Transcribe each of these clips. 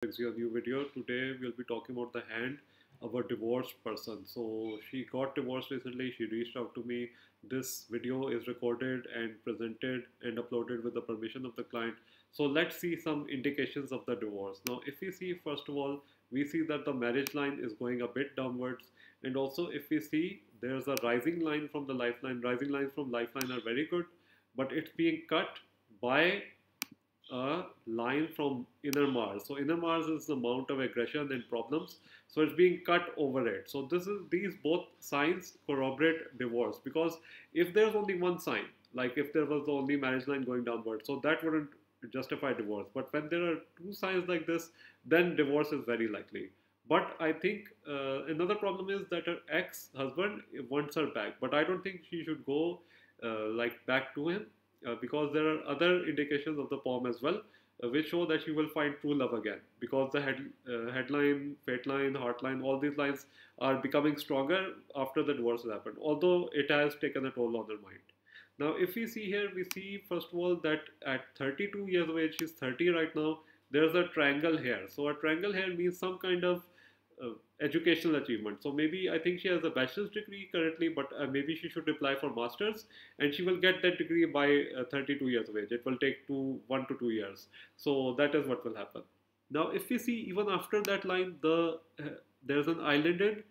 Brings you a new video. Today we'll be talking about the hand of a divorced person. So she got divorced recently. She reached out to me. This video is recorded and presented and uploaded with the permission of the client. So let's see some indications of the divorce. Now, if we see, first of all, we see that the marriage line is going a bit downwards. And also, if we see, there's a rising line from the lifeline. Rising lines from lifeline are very good, but it's being cut by a line from inner Mars. So inner Mars is the amount of aggression and problems. So it's being cut over it. So these both signs corroborate divorce, because if there's only one sign, like if there was the only marriage line going downward, so that wouldn't justify divorce. But when there are two signs like this, then divorce is very likely. But I think another problem is that her ex-husband wants her back. But I don't think she should go like back to him, because there are other indications of the poem as well, which show that you will find true love again, because the headline, fate line, heart line, all these lines are becoming stronger after the divorce has happened, although it has taken a toll on her mind. Now, if we see here, we see first of all that at 32 years of age, she's 30 right now, there's a triangle here. So a triangle here means some kind of uh, educational achievement. So maybe I think she has a bachelor's degree currently, but maybe she should apply for master's, and she will get that degree by 32 years of age. It will take 1 to 2 years. So that is what will happen. Now, if we see even after that line, there's an islanded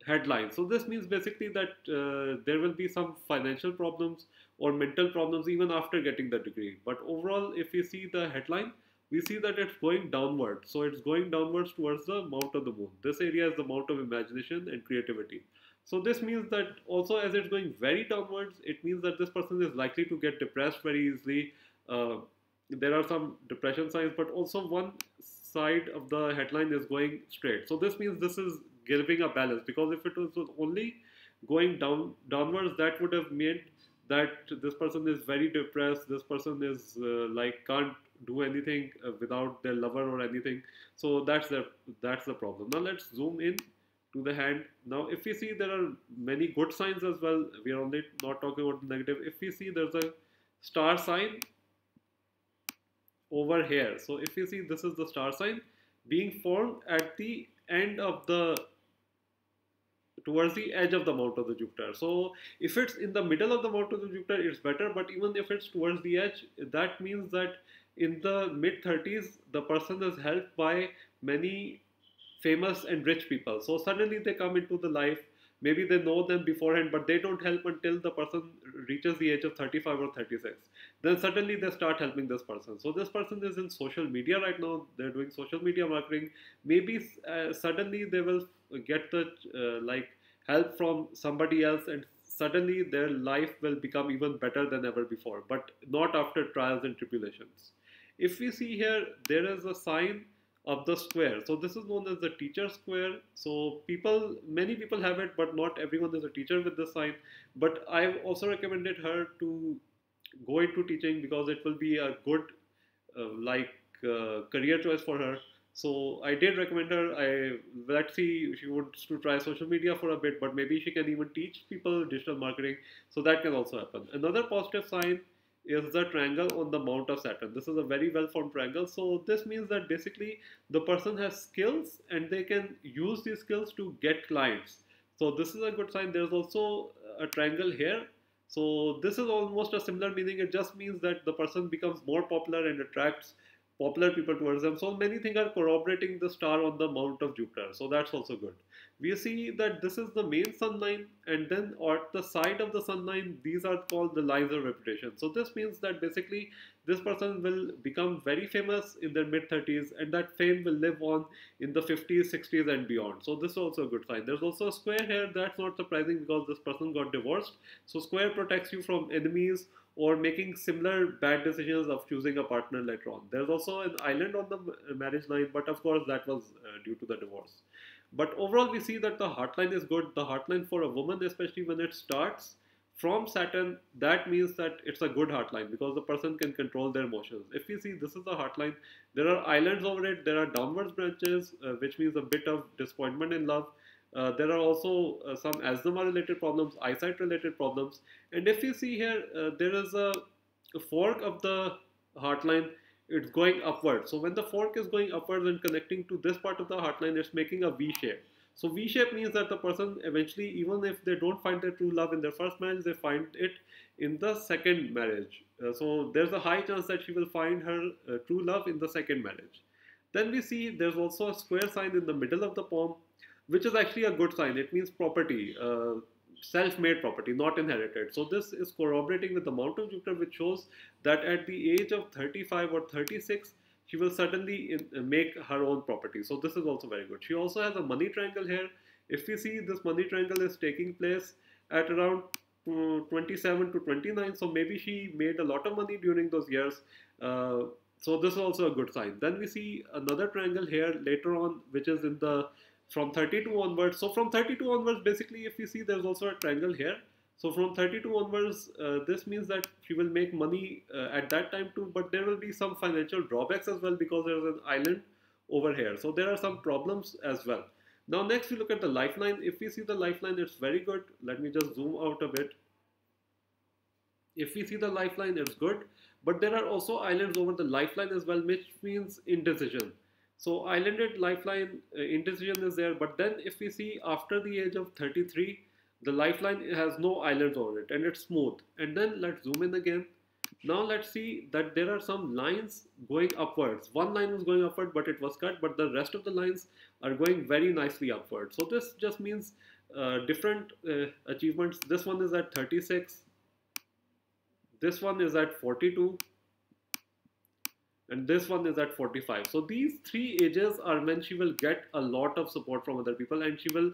headline. So this means basically that there will be some financial problems or mental problems even after getting the degree. But overall, if we see the headline, we see that it's going downward. So it's going downwards towards the mount of the moon. This area is the mount of imagination and creativity. So this means that also, as it's going very downwards, it means that this person is likely to get depressed very easily. Uh, there are some depression signs, but also one side of the headline is going straight. So this means this is giving a balance, because if it was only going downwards, that would have made that this person is very depressed. This person is like can't do anything without their lover or anything. So that's the problem. Now let's zoom in to the hand. Now, if we see, there are many good signs as well. We are only not talking about the negative. If we see, there's a star sign over here. So if you see, this is the star sign being formed at the end of the towards the edge of the mount of the Jupiter. So if it's in the middle of the mount of the Jupiter, it's better. But even if it's towards the edge, that means that in the mid 30s, the person is helped by many famous and rich people. So suddenly they come into the life. Maybe they know them beforehand, but they don't help until the person reaches the age of 35 or 36. Then suddenly they start helping this person. So this person is in social media right now. They're doing social media marketing. Maybe suddenly they will get the like help from somebody else, and suddenly their life will become even better than ever before, but not after trials and tribulations. If we see here, there is a sign of the square. So this is known as the teacher square. So many people have it, but not everyone is a teacher with this sign. But I've also recommended her to go into teaching, because it will be a good career choice for her. So I did recommend her. Let's see, she wants to try social media for a bit, but maybe she can even teach people digital marketing. So that can also happen. Another positive sign is the triangle on the mount of Saturn. This is a very well formed triangle. So this means that basically the person has skills and they can use these skills to get clients. So this is a good sign. There's also a triangle here. So this is almost a similar meaning. It just means that the person becomes more popular and attracts popular people towards them. So many things are corroborating the star on the mount of Jupiter. So that's also good. We see that this is the main sun line, and then at the side of the sun line, these are called the lines of reputation. So this means that basically this person will become very famous in their mid 30s, and that fame will live on in the 50s, 60s, and beyond. So this is also a good sign. There's also a square here. That's not surprising, because this person got divorced. So square protects you from enemies or making similar bad decisions of choosing a partner later on. There's also an island on the marriage line, but of course that was due to the divorce. But overall, we see that the heart line is good. The heart line for a woman, especially when it starts from Saturn, that means that it's a good heart line, because the person can control their emotions. If we see, this is the heart line. There are islands over it. There are downwards branches, which means a bit of disappointment in love. There are also some asthma related problems, eyesight related problems. And if you see here, there is a fork of the heart line. it's going upward. So when the fork is going upwards and connecting to this part of the heart line, it's making a V shape. So V shape means that the person eventually, even if they don't find their true love in their first marriage, they find it in the second marriage. So there's a high chance that she will find her true love in the second marriage. Then we see there's also a square sign in the middle of the palm, which is actually a good sign. It means property, self-made property, not inherited. So this is corroborating with the Mount of Jupiter, which shows that at the age of 35 or 36, she will certainly make her own property. So this is also very good. She also has a money triangle here. If we see, this money triangle is taking place at around 27 to 29. So maybe she made a lot of money during those years. So this is also a good sign. Then we see another triangle here later on, which is in the from 32 onwards. So from 32 onwards, basically, if you see, there's also a triangle here. So from 32 onwards, this means that she will make money at that time too, but there will be some financial drawbacks as well because there's an island over here. So there are some problems as well. Now next we look at the lifeline. If we see the lifeline, it's very good. Let me just zoom out a bit. If we see the lifeline, it's good, but there are also islands over the lifeline as well, which means indecision. So islanded lifeline indecision is there, but then if we see after the age of 33, the lifeline has no islands over it and it's smooth. And then let's zoom in again. Now let's see that there are some lines going upwards. One line was going upward, but it was cut, but the rest of the lines are going very nicely upward. So this just means different achievements. This one is at 36. This one is at 42. And this one is at 45. So these three ages are when she will get a lot of support from other people and she will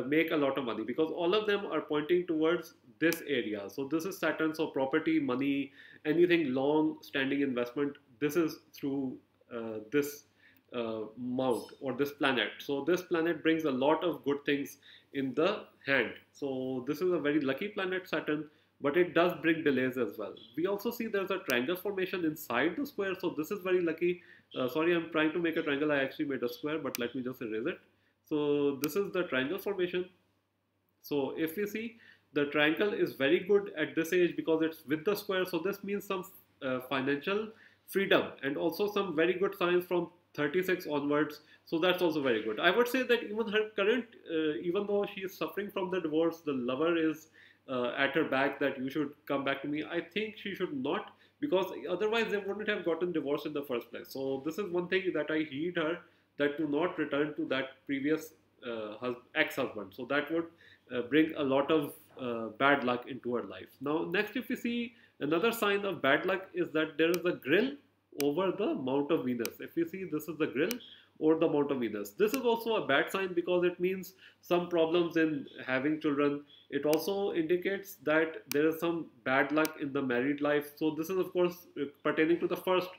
make a lot of money because all of them are pointing towards this area. So this is Saturn, so property, money, anything long standing investment, this is through this mount or this planet. So this planet brings a lot of good things in the hand. So this is a very lucky planet, Saturn, but it does bring delays as well. We also see there's a triangle formation inside the square, so this is very lucky. Sorry, I'm trying to make a triangle. I actually made a square, but let me just erase it. So this is the triangle formation. So if you see, the triangle is very good at this age because it's with the square. So this means some financial freedom and also some very good signs from 36 onwards. So that's also very good. I would say that even her current, even though she is suffering from the divorce, the lover is at her back that you should come back to me. I think she should not, because otherwise they wouldn't have gotten divorced in the first place. So this is one thing that I heed her, that to not return to that previous ex-husband. So that would bring a lot of bad luck into her life. Now next, if we see, another sign of bad luck is that there is a grill over the Mount of Venus. If you see, this is the grill or the Mount of Venus. This is also a bad sign because it means some problems in having children. It also indicates that there is some bad luck in the married life. So this is of course pertaining to the first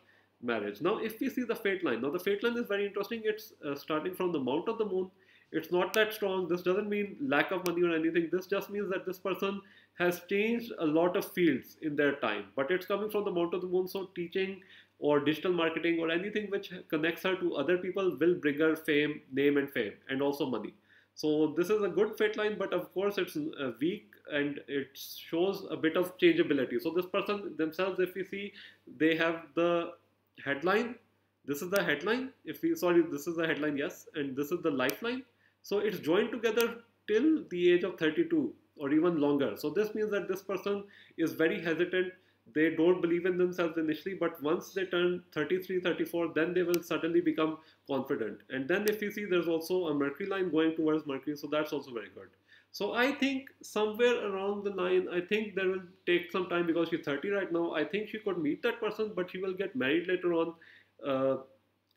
marriage. Now if we see the fate line, now the fate line is very interesting. It's starting from the Mount of the Moon. It's not that strong. This doesn't mean lack of money or anything. This just means that this person has changed a lot of fields in their time. But it's coming from the Mount of the Moon, so teaching or digital marketing or anything which connects her to other people will bring her fame, name and fame, and also money. So this is a good fate line, but of course it's weak and it shows a bit of changeability. So this person themselves, if we see, they have the headline. This is the headline. If we, sorry, this is the headline, yes, and this is the lifeline. So it's joined together till the age of 32 or even longer. So this means that this person is very hesitant. They don't believe in themselves initially, but once they turn 33, 34, then they will suddenly become confident. And then if you see, there's also a Mercury line going towards Mercury, so that's also very good. So I think somewhere around the line, I think there will take some time because she's 30 right now. I think she could meet that person, but she will get married later on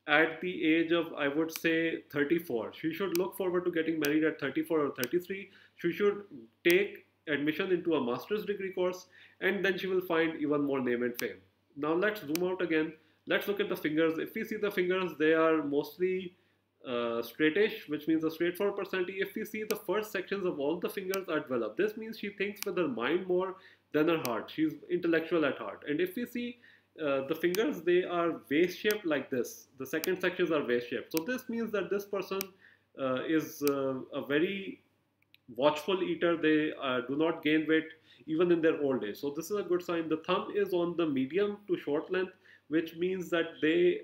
at the age of, I would say, 34. She should look forward to getting married at 34 or 33. She should take admission into a master's degree course, and then she will find even more name and fame. Now let's zoom out again. Let's look at the fingers. If we see the fingers, they are mostly straightish, which means a straightforward personality. If we see, the first sections of all the fingers are developed. This means she thinks with her mind more than her heart. She's intellectual at heart. And if we see the fingers, they are vase shaped like this. The second sections are vase shaped. So this means that this person is a very watchful eater. They do not gain weight even in their old age. So this is a good sign. The thumb is on the medium to short length, which means that they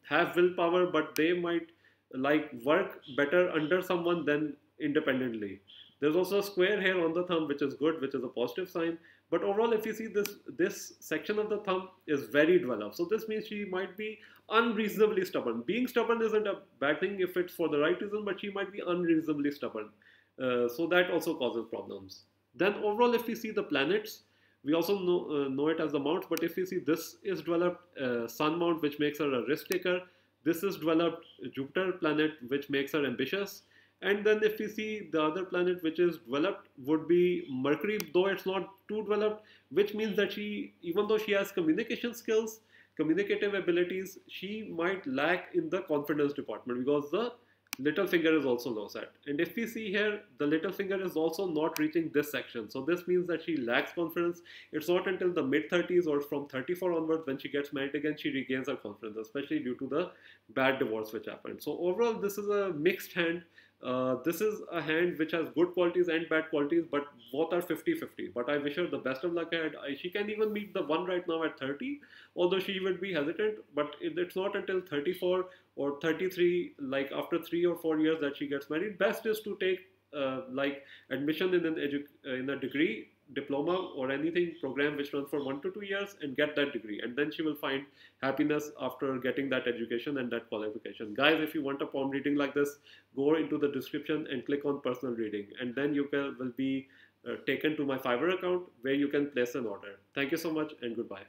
have willpower, but they might like work better under someone than independently. There's also a square here on the thumb, which is good, which is a positive sign. But overall, if you see this section of the thumb is very developed. So this means she might be unreasonably stubborn. Being stubborn isn't a bad thing if it's for the right reason, but she might be unreasonably stubborn. So that also causes problems. Then overall, if we see the planets, we also know it as the mounts. But if we see this is developed Sun mount, which makes her a risk taker. This is developed Jupiter planet, which makes her ambitious. And then if we see the other planet which is developed would be Mercury, though it's not too developed, which means that she, even though she has communication skills, communicative abilities, she might lack in the confidence department because the little finger is also low set. And if we see here, the little finger is also not reaching this section. So this means that she lacks confidence. It's not until the mid 30s or from 34 onwards when she gets married again, she regains her confidence, especially due to the bad divorce which happened. So overall, this is a mixed hand. This is a hand which has good qualities and bad qualities, but both are 50-50. But I wish her the best of luck ahead. She can even meet the one right now at 30, although she would be hesitant. But it's not until 34 or 33, like after 3 or 4 years that she gets married. Best is to take like admission in in a degree diploma or anything program which runs for 1 to 2 years and get that degree, and then she will find happiness after getting that education and that qualification. Guys, if you want a palm reading like this, go into the description and click on personal reading, and then you will be taken to my Fiverr account where you can place an order. Thank you so much and goodbye.